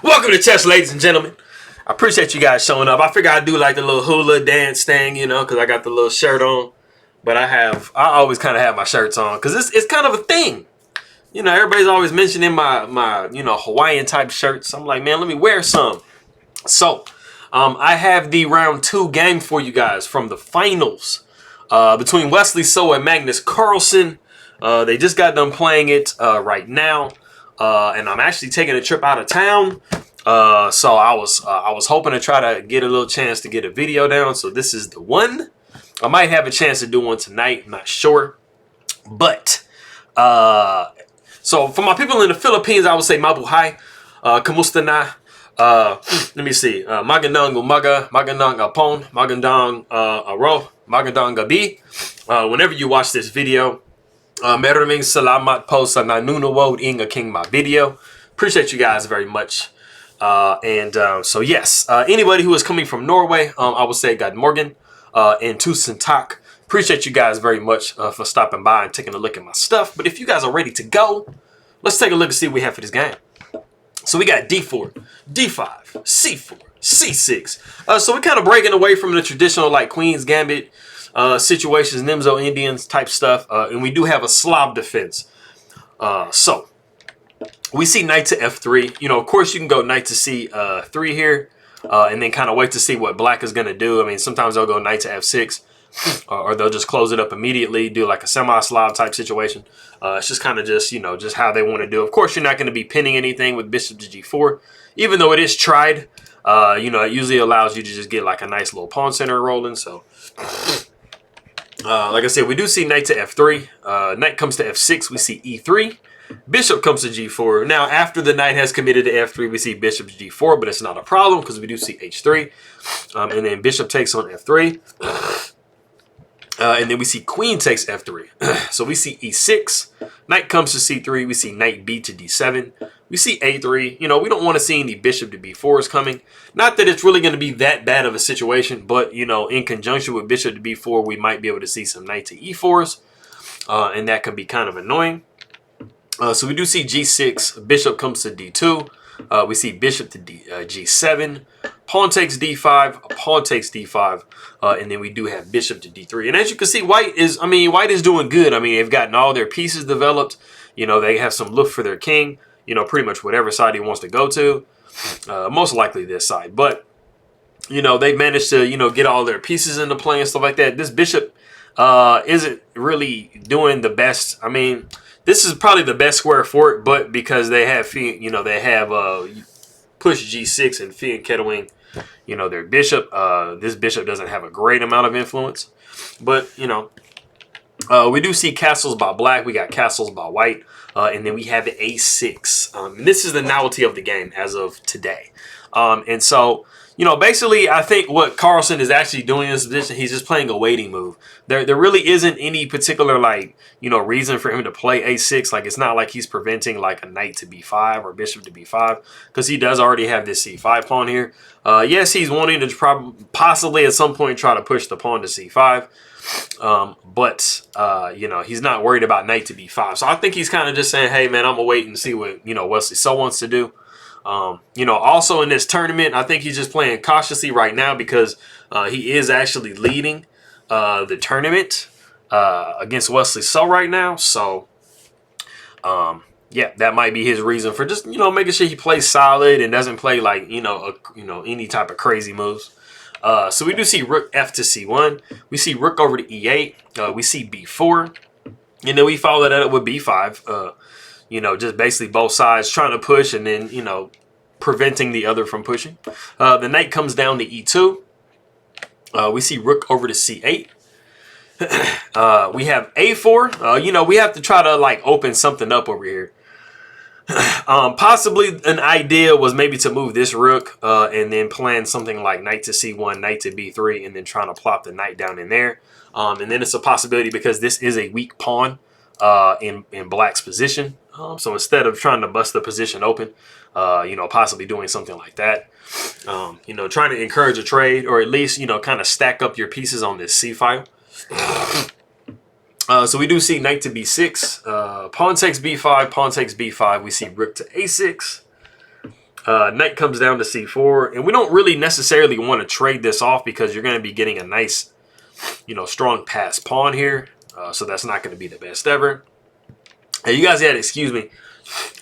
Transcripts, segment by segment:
Welcome to chess, ladies and gentlemen. I appreciate you guys showing up. I figure I'd do like the little hula dance thing, you know, because I got the little shirt on. But I always kind of have my shirts on because it's kind of a thing. You know, everybody's always mentioning my you know, Hawaiian type shirts. I'm like, man, let me wear some. So, I have the round 2 game for you guys from the finals between Wesley So and Magnus Carlsen. They just got done playing it right now. And I'm actually taking a trip out of town. So I was hoping to try to get a little chance to get a video down. So this is the one. I might have a chance to do one tonight. I'm not sure. But so for my people in the Philippines, I would say mabuhay. Kamusta na? Let me see. Magandang umaga, magandang apon, magandang aro, magandang gabi. Whenever you watch this video, maraming salamat po sa nanonood ng aking mga video. Appreciate you guys very much. So yes, anybody who is coming from Norway, I would say God morgen and tusen tak. Appreciate you guys very much for stopping by and taking a look at my stuff. But if you guys are ready to go, let's take a look and see what we have for this game. So we got D4, D5, C4, C6. So we're kind of breaking away from the traditional like Queen's Gambit situations, Nimzo Indians type stuff. And we do have a Slav defense. So we see knight to F3. You know, of course you can go knight to C3 here. And then kind of wait to see what black is going to do. I mean, sometimes they'll go knight to F6. Or they'll just close it up immediately, do like a semi-Slav type situation. It's just kind of just, you know, just how they want to do. Of course, you're not going to be pinning anything with bishop to G4. Even though it is tried, you know, it usually allows you to just get like a nice little pawn center rolling. So, like I said, we do see knight to F3. Knight comes to F6. We see E3. Bishop comes to G4. Now, after the knight has committed to F3, we see bishop to G4, but it's not a problem because we do see H3. And then bishop takes on F3. And then we see queen takes F3. So we see E6. Knight comes to C3. We see knight B to D7. We see A3. You know, we don't want to see any bishop to B4s coming. Not that it's really going to be that bad of a situation, but, you know, in conjunction with bishop to B4, we might be able to see some knight to E4s. And that can be kind of annoying. So we do see G6. Bishop comes to D2. We see bishop to G7. Pawn takes D5. Pawn takes D5. And then we do have bishop to D3. And as you can see, white is doing good. I mean, they've gotten all their pieces developed. You know, they have some look for their king. You know, pretty much whatever side he wants to go to. Most likely this side. But, you know, they've managed to, you know, get all their pieces into play and stuff like that. This bishop isn't really doing the best. I mean, this is probably the best square for it, but because they have, you know, they have push G6 and Fee and Kettling, you know, their bishop. This bishop doesn't have a great amount of influence, but you know, we do see castles by black. We got castles by white, and then we have the A6. And this is the novelty of the game as of today, and so. You know, basically, I think what Carlsen is actually doing in this position, he's just playing a waiting move. There really isn't any particular, like, you know, reason for him to play A6. Like, it's not like he's preventing, like, a knight to B5 or bishop to B5, because he does already have this C5 pawn here. Yes, he's wanting to possibly at some point try to push the pawn to C5. You know, he's not worried about knight to B5. So I think he's kind of just saying, hey, man, I'm going to wait and see what, you know, Wesley So wants to do. You know, also in this tournament, I think he's just playing cautiously right now because he is actually leading the tournament against Wesley So right now. So, yeah, that might be his reason for just, you know, making sure he plays solid and doesn't play like, you know, any type of crazy moves. So we do see rook F to C1. We see rook over to E8. We see B4. And then we follow that up with B5. You know, just basically both sides trying to push and then, you know, preventing the other from pushing. The knight comes down to E2. We see rook over to C8. We have A4. You know, we have to try to, like, open something up over here. Possibly an idea was maybe to move this rook and then plan something like knight to C1, knight to B3, and then trying to plop the knight down in there. And then it's a possibility because this is a weak pawn in black's position. So instead of trying to bust the position open, you know, possibly doing something like that, you know, trying to encourage a trade or at least, you know, kind of stack up your pieces on this C file. So we do see knight to B6, pawn takes B5, pawn takes B5. We see rook to A6. Knight comes down to c4, and we don't really necessarily want to trade this off because you're going to be getting a nice, you know, strong pass pawn here. So that's not going to be the best ever. Hey, you guys had to excuse me.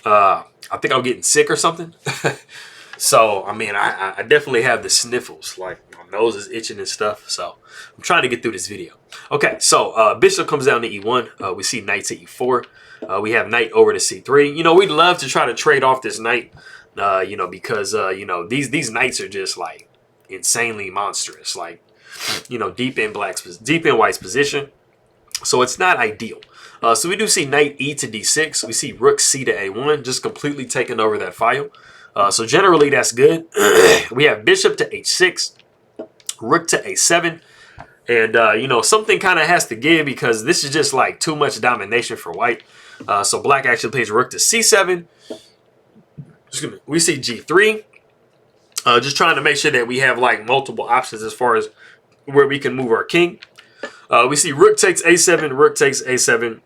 I think I'm getting sick or something. So, I mean, I definitely have the sniffles. Like, my nose is itching and stuff. So, I'm trying to get through this video. Okay, so bishop comes down to e1. We see knight to e4. We have knight over to c3. You know, we'd love to try to trade off this knight, you know, because, you know, these knights are just, like, insanely monstrous. Like, you know, deep in white's position. So, it's not ideal. So, we do see knight e to d6. We see rook c to a1, just completely taking over that file. So generally that's good. We have bishop to h6, rook to a7, and you know, something kind of has to give because this is just like too much domination for white. So black actually plays rook to c7. Excuse me. We see g3. Just trying to make sure that we have like multiple options as far as where we can move our king. We see rook takes a7, rook takes a7.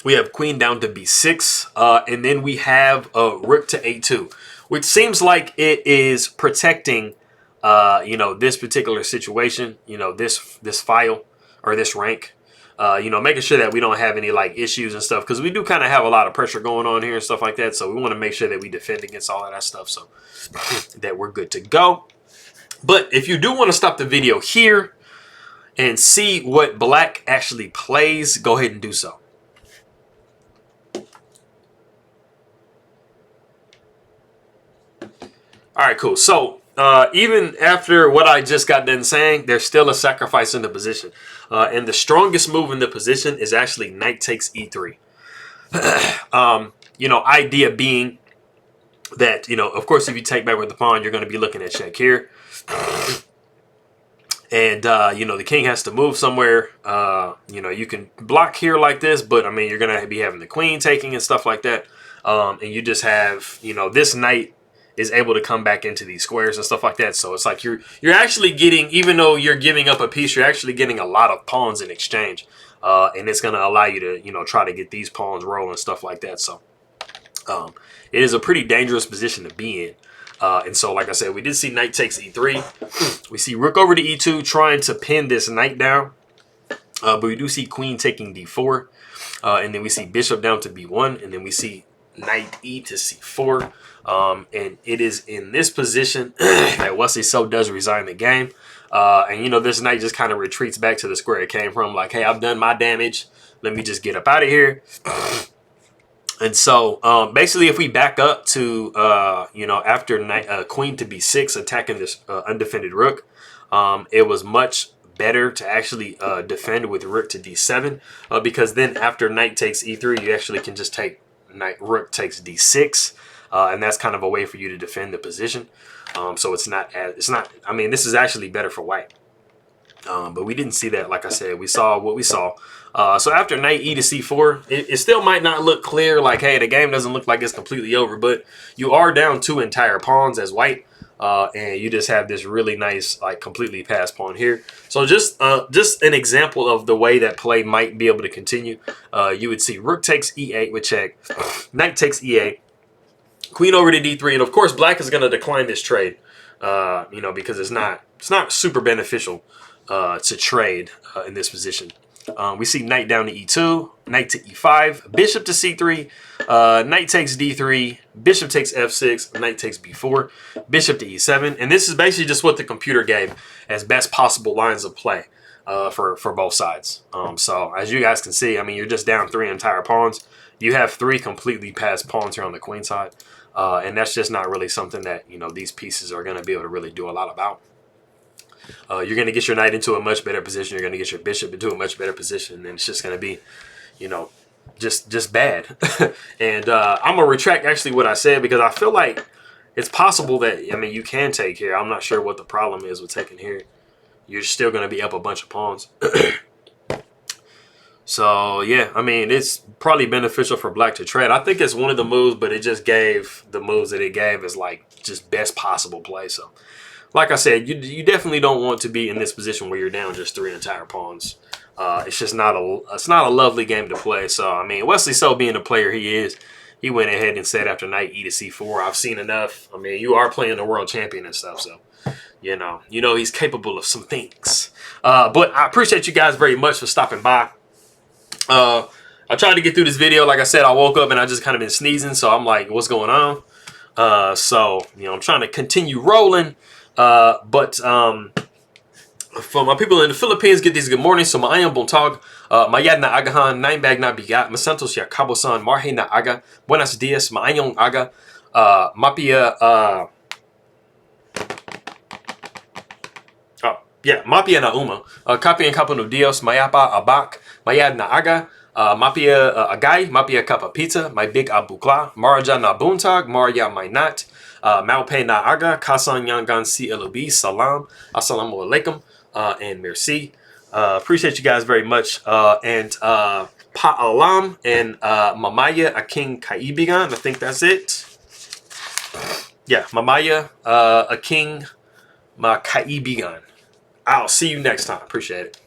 We have queen down to b6, and then we have rook to a2, which seems like it is protecting, you know, this particular situation, you know, this file or this rank, you know, making sure that we don't have any like issues and stuff, because we do kind of have a lot of pressure going on here and stuff like that. So we want to make sure that we defend against all of that stuff, so that we're good to go. But if you do want to stop the video here and see what black actually plays, go ahead and do so. All right, cool. So even after what I just got done saying, there's still a sacrifice in the position. And the strongest move in the position is actually knight takes e3. You know, idea being that, you know, of course, if you take back with the pawn, you're going to be looking at check here. And, you know, the king has to move somewhere. You know, you can block here like this, but, I mean, you're going to be having the queen taking and stuff like that. And you just have, you know, this knight is able to come back into these squares and stuff like that. So it's like you're actually getting, even though you're giving up a piece, you're actually getting a lot of pawns in exchange. And it's going to allow you to, you know, try to get these pawns rolling and stuff like that. So it is a pretty dangerous position to be in. And so, like I said, we did see knight takes e3. We see rook over to e2 trying to pin this knight down. But we do see queen taking d4. And then we see bishop down to b1. And then we see knight e to c4. And it is in this position that Wesley So does resign the game. And, you know, this knight just kind of retreats back to the square it came from. Like, hey, I've done my damage. Let me just get up out of here. And so, basically, if we back up to, you know, after knight, queen to b6 attacking this undefended rook, it was much better to actually defend with rook to d7. Because then after knight takes e3, you actually can just take rook takes d6. And that's kind of a way for you to defend the position. So it's not, I mean, this is actually better for white. But we didn't see that. Like I said, we saw what we saw. So after knight e to c4, it still might not look clear. Like, hey, the game doesn't look like it's completely over. But you are down 2 entire pawns as white. And you just have this really nice, like, completely passed pawn here. So just an example of the way that play might be able to continue. You would see rook takes e8 with check. Knight takes e8. Queen over to d3, and of course black is going to decline this trade, you know, because it's not super beneficial to trade in this position. We see knight down to e2, knight to e5, bishop to c3, knight takes d3, bishop takes f6, knight takes b4, bishop to e7, and this is basically just what the computer gave as best possible lines of play for both sides. So as you guys can see, I mean, you're just down 3 entire pawns. You have 3 completely passed pawns here on the queen side. And that's just not really something that, you know, these pieces are going to be able to really do a lot about. You're going to get your knight into a much better position. You're going to get your bishop into a much better position. And it's just going to be, you know, just bad. And I'm going to retract actually what I said, because I feel like it's possible that, I mean, you can take here. I'm not sure what the problem is with taking here. You're still going to be up a bunch of pawns. So, yeah, I mean, it's probably beneficial for black to trade. I think it's one of the moves, but it just gave the moves that it gave as, like, just best possible play. So, like I said, you definitely don't want to be in this position where you're down just 3 entire pawns. It's just not a lovely game to play. So, I mean, Wesley So being the player he is, he went ahead and said after knight e to c4, I've seen enough. I mean, you are playing the world champion and stuff, so you know he's capable of some things. But I appreciate you guys very much for stopping by. I tried to get through this video. Like I said, I woke up and I just kind of been sneezing, so I'm like, what's going on? So I'm trying to continue rolling. For my people in the Philippines, get these good morning. So maayong buntag, mayad na agahan, 9 bag na bigat, masantos ya kabosan, marhe na aga, buenos dias, maayong aga, mapia, mapia na uma, kapi and kapo no dios, mayapa abak, mayad na aga, mapia agay, mapia kapa pizza, my big abukla, maraja na buntag, marya may nat, malpe na aga, kasan yangan CLOB, salam, assalamu alaikum. And merci. Appreciate you guys very much. And Pa'alam and Mamaya Aking Qb6. I think that's it. Yeah, Mamaya Aking Ma Qb6. I'll see you next time. Appreciate it.